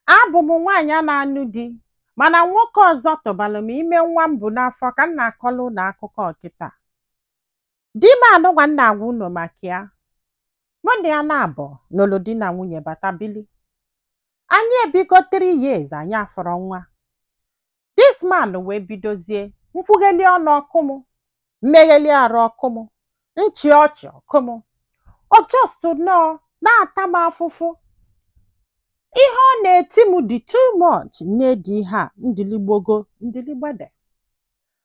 Abụ m nwaanyị a na-anụ di mana nwoke ọzọ tụbalụ m ime nwa m bụ n'afọ ka m na-akọlụ ụlọ akụkọ ọkịta. Di m anụgwa m na-agwa unu maka ya. Mụ na ya na-abụ n'ụlụ di na nwunye bata bili. Anyị ebigo 3 years anyị afọrọ nwa. This man wee bidozie nkwugheli ọnụ ọkụ m, mmegheli arụ ọkụ m, nchi ọchị ọkụ m. O just nọọ na-ata m afụfụ. Ihe ọ na-eti m dị too much na-edi ihe a ndiligbogo ndiligbede.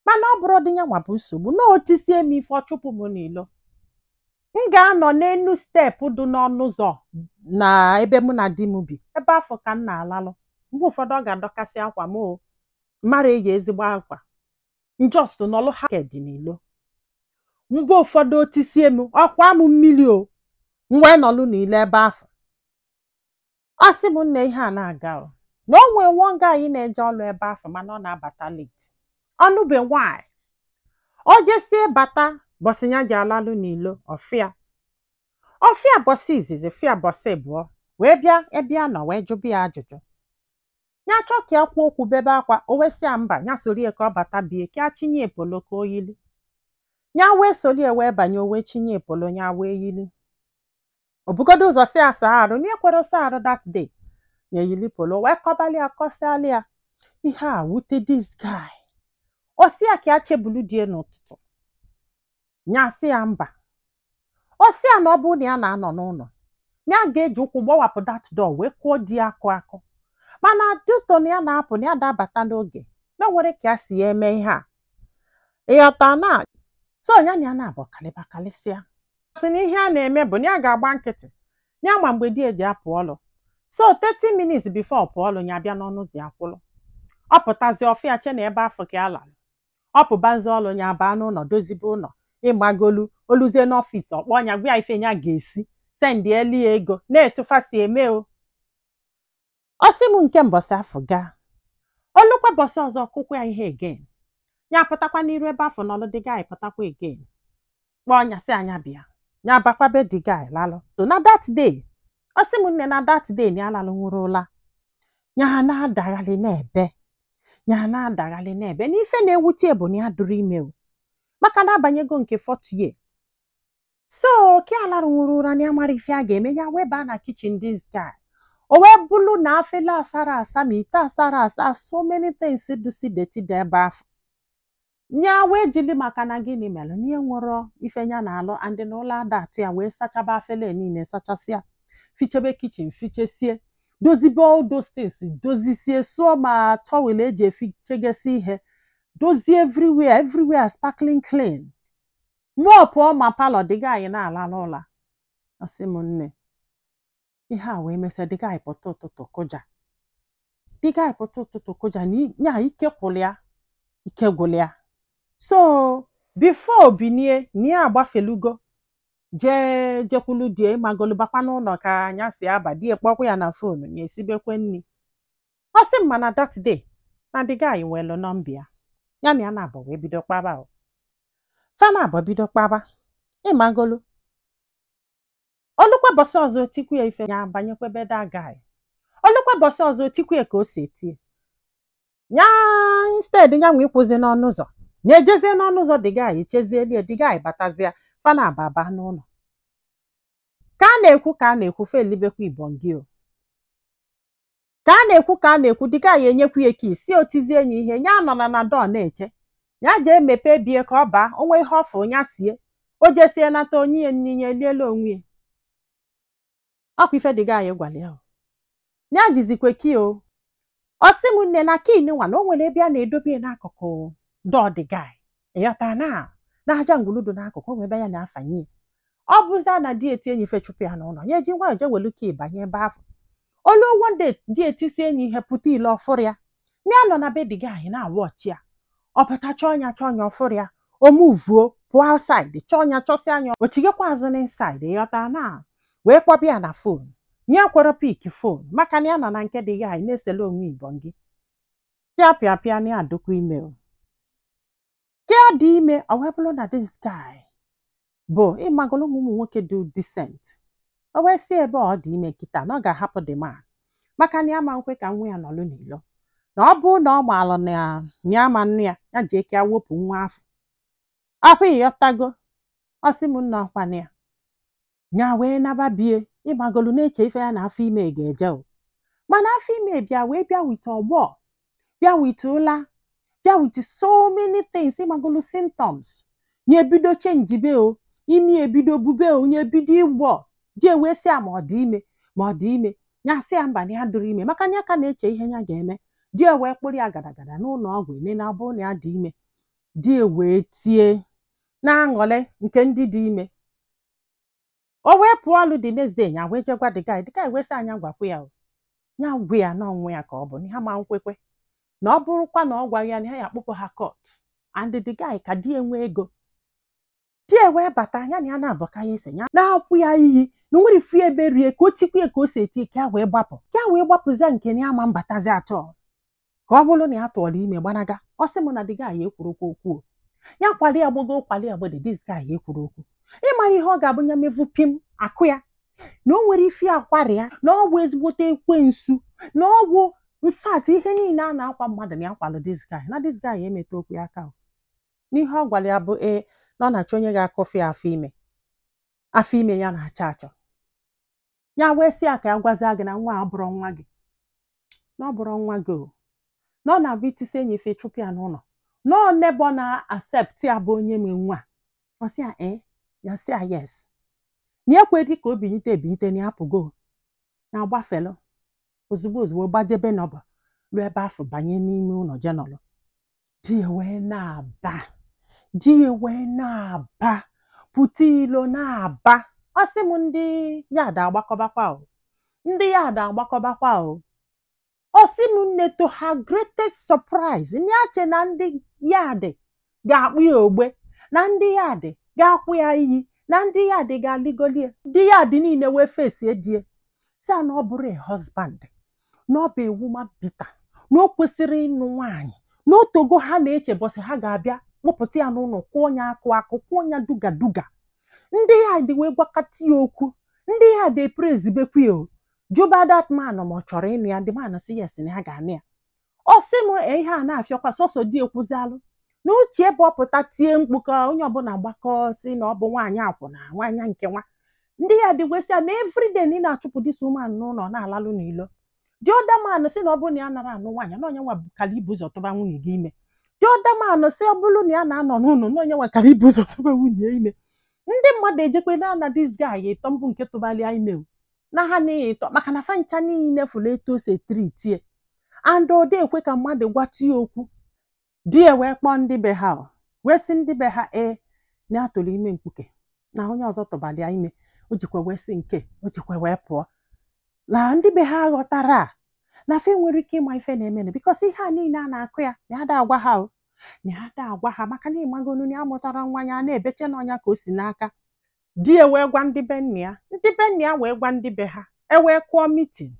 Mana ọ bụrụ dị ya nwa bụ nsogbu na otisie m ife ọchụpụ m n'ilo. M ga-anọ n'enu steepụ dị n'ọnụ ụzọ na ebe mụ na di m bi. Ebe afọ ka m na-alalụ. Mgbe ụfọdụ ọ ga-adọkasị akwa m o. Mara eyi ezigbo akwa. Njọstụ n'ọlụ ha dị n'ilo. Mgbe ụfọdụ otisie m ọkwa m mmiri o. Mgbe nọlụ n'ile ebe afọ. Ọ sị m nne ihe a na-aga o. Na o nwee nwa nga anyị na-eje ọlụ ebe afọ mana ọ na-abata late. Ọnụbe nwanyị. O jesie bata bọsị ya ji alalụ n'ilo ọfịa. Ọfịa bọsị izizi fịa bọsị abụọ wee bịa ebe a nọ wee jụbụ ya ajụjụ. Ya chọ ka ya kwuo okwu bebe akwa o wesịa mba ya sorie ka ọ bata bie ka ya chinye epolo ka o yili. Ya wee sorie wee banye o wee chinye epolo ya wee yili. Obugodo ụzọ si asa arụ n'ekwere sa arụ that day. Ya yili polo wee kọbali akọsali ya. Ihe a wute this guy. O si ya ka ya chebulu die n'ụtụtụ. Ya si ya mba. O si ya na ọ bụ na ya na-anọ n'ụlọ. Ya ga-eji ụkwụ gbawapụ that door wee kụọ di ya akụ akụ. Mana dịtọ na ya na-apụ na ya dabata n'oge. Na nwere ka ya si ya eme ihe a. Ịghọta na so ya na ya na-abụ kalịsịa. Sị na ihe a na-eme bụ na ya ga-agba nkịtị. Ya ma mgbe di eji apụ ọlụ. So 30 minutes before ọ pụọ ọlụ ya bịa n'ọnụ ụzọ ya kwụlụ. Ọ pụtazi ọfịa che na ebe afọ ka ya lara. Ọ pụbazi ọlụ ya baa n'ụlọ dozibe ụlọ. Ịgbagolu oluzie n'ọfịs ọkpọ ya gwa ya ife ya ga-esi send eli ego na-etufasi eme o. Ọ sị m nke mbọsị afọ gaa. Olukwe bọsị ọzọ kụkwa ya ihe again. Ya pụtakwa n'iru ebe afọ n'ọlụ dị guy pụtakwa again. Kpọọ ya sị anya bịa. Ya bakwa be dị guy lalụ. So na that day. Ọ sị m nne na that day na ya lalụ nwụrụ ụla. Ya na-adaghalị n'ebe. Ya na-adaghalị n'ebe. N'ife na-ewute bụ na ya dụrụ ime o. Maka na abanyego nke 40 year. So ka ya larụ nwụrụ ụra na ya mara ife a ga-eme ya wee baa na kitchen this guy. O wee bulu na afele asara asa ma ite asara asa so many things dusi deti dị ebe afọ. Nya wee jili maka na gịnị melụ n'ihe nwụrụ ife ya na-alụ andị na ụlọ ada atụ ya wee sachaba afele niile sachasịa. Fichebe kitchen fichesie. Dozibe all those things dozisie so ma towel eji efichegesi ihe. Dozie everywhere sparkling clean. Mụọ pụọ ma palọ dịga anyị na-ala n'ụla. Ọ sị m nne. Ihe a wee mesịa dịga anyị pụta ụtụtụ kụja. Dịga anyị pụta ụtụtụ kụja na ike kwụlịa. Ike gwụlịa. So before binie na ya agbafelugo. Jekwulu die magolu bakwa n'ụlọ ka anya si aba die kpọkwa ya na fonu ya esibekwe nni. Ọ sị m mana that day na dịga anyị welu nọmbịa. Ya na ya na-abụ wee bido kpaba o. Fa na-abụ bido kpaba. Ịmagolu. Olukwe bọsị ọzọ otikwu ya ife ya banyekwe be that guy. Olukwe bọsị ọzọ otikwu ya ka o si etie. Ya instead ya nwe ikwụzi n'ọnụ ụzọ. Ya ejezie n'ọnụ ụzọ dịga anyị chezieli dịga anyị batazia fa na-aba n'ụlọ. Ka a na-ekwu fa elibekwa ibongi o. Ka a na-ekwu dịga anyị enyekwu ya ki si otizie enyi ihe ya nọ na door na-eche. Ya jee mepe bie ka ọ baa onwe ihe ọfụ ya sie. O jesie nata onye nninye eliela onwe. Ọkwa ife dịga anyị gwalịa o. Ya jizikwe ki o. Ọ sị m nne na ki nwa na o nwere ebe a na-edobe n'akụkụ door dịga anyị. Ịghọtara na aja ngwuludo n'akụkụ onwe ebe ya na-afanye. Ọ bụza na di eti enyi fe chụpụ ya n'ụlọ. Ya eji nwa je welu ki banye ebe afọ. Olu one day di etisi enyi ihe pụta ile ọfụrụ ya. Na ya nọ na be dịga anyị na-awụ ọchị ya. Ọ pụta chọọ ya ọfụrụ ya. O muvuo pụọ outside chọọ ya chọsị anya. O chigekwa azụ n'inside ịghọtara na wee kpọbịa ya na fon. Nye kwere pik fon maka na ya nọ na nke dịga anyị na-esele onwe ibongi. Pịa na ya dụkwa ime o. Ka dị ime ọ wee bụrụ na this guy bụ ịmagolo ụmụ nwoke dị decent. O wee si ebe ọ dị ime kịta na ọ ga-ahapụ the man. maka na ya ma nkwe ka nwa ya nọlụ n'ilo na ọ bụrụ na ọ maalụ na ya ma nnu ya ya ji eke wepụ nwa afọ akwa ịghọtago ọsị m nna ọkwana ya nya wee naba bie ịmagolu na-eche ife ya na afọ ime ga-eje o mana afọ ime bịa wee bịa wit ọgbọ bịa wit ụla bịa wit so many things ịmagolu symptoms nye ebido chenjibe o imi ebido bube o nye ebido ịgbọ di ewee sị ya ma ọ dị ime ma ọ dị ime ya sị ya mba na ya dụrụ ime maka na ya ka na-eche ihe ya ga-eme di ewee kpụrụ ya gadagada n'ụlọ ọgwụ ene na abụrụ na ya dị ime di ewee tie na-aṅụle nke ndị dị ime o wee pụọ ọlụ dị nezdee ya wee jegwa the guy wee sị anya gwakwa ya ya gwe ya na onwe ya ka ọ bụ na ha ma nkwekwe na ọ bụrụkwa na ọ gwaghị ya na ha ya akpụpụ ha court and the guy ka di enwe ego di wee bata ya na ya na-abọka ya ese ya na-akwụ ya iyi na nwere ifu ebe rie ka o tikwie ka o si eti ka ya wee gbapụzie nke na ya ma mbatazi atọ ka ọ bụrụ na ya tụọrọ ime gbanaga ọ sị m na the guy ekwurokwa okwu ya kwali ya gbogo kwali ya gbede this guy ekwuru okwu ịmara ihe ọ ga-abụ ya mevu pim akụ ya na o nwere ifi akwari ya na ọ bụ ezigbote ekwensu na ọ bụ mfat ihe niile a na-akwa mmadụ na ya kwalụ this guy na this guy emeta okwu ya aka n'ihe ọ gwara ya bụ na ọ na-achọ onye ga-akọfe afọ ime ya na-achọ achọ ya wee sị ya ka ya gwazie gị na nwa abụrụ nwa gị na ọ bụrụ nwa gị o na ọ na-abụ itisi enyi ife chụpụ ya n'ụlọ na ọ nebo na accept ya bụ onye nwe nwa ọ sị ya ya sị ya yes na ekwedị ka o binyite na ya pụgo na agbafelu ozugbo gbajebe n'ọba ruo ebe afọ banye n'ime ụlọ jenọlụ di wee na-aba pụta ilo na-aba ọ sị m ndị ya da agbakọbakwa o ọ sị m nne to her greatest surprise ndị ache na ndị yadị ga-akpụ ya ogbe na ndị yadị ga-akwụ ya iyi na ndị yadị ga-alịgolie ndị yadị niile wee fesie die si na ọ bụrụ a husband na ọ bụ ewuma bita na o kwesịrị ịnụ nwaanyị na otogo ha na-eche bọsị ha ga-abịa kpụpụta ya n'ụlọ kwụọ onye akụ kwụọ onye duga ndị yadị wee gwakọta ya okwu ndị yadị eprezibekwa ya juba that man ma ọ chọrọ ịnụ ya ndị man si yes na ya ga-anụ ya ọ sị m ihe a na-afịakwa sọsọ di ekwuzialụ na uche ebe ọ pụta tie mkpu ka onye ọbụla gbakọ si na ọ bụ nwaanyị akwụna nwaanyị nke nwa ndị ya dịgwesịa na everyday na ị na-achụpụ dis woman n'ụlọ na-alalụ n'ilo di ọda man si na ọ bụrụ na ya nara anụ nwaanyị na onye nwa kara ibu ụzọ tụba nwunye gị ime di ọda man si ọ bụrụ na ya na-anọ n'ụlọ na onye nwa kara ibu ụzọ tụba nwunye ime ndị mmadụ ejekwe na this guy ịtọ mbụ nke tụbalịa ime na ha na ịtọ maka na fancha niile fụrụ etu o si tritie and ọ dị ekwe ka mmadụ gwata ya okwu di wee kpọọ ndị be ha wee sị ndị be ha na atụrụ ime mkpuke na onye ọzọ tụbalịa ime o jikwa wee sị nke o jikwa wee pụọ na ndị be ha ghọtara na fe nwere ike ịma ife na-eme bikọs ihe a niile a na-akụ ya na ada agwa ha maka na ịmagonu na ya mụtara nwa ya na-ebeche n'ọnya ka o si n'aka di wee gwa ndị be nna ya wee gwa ndị be ha wee kụọ mitin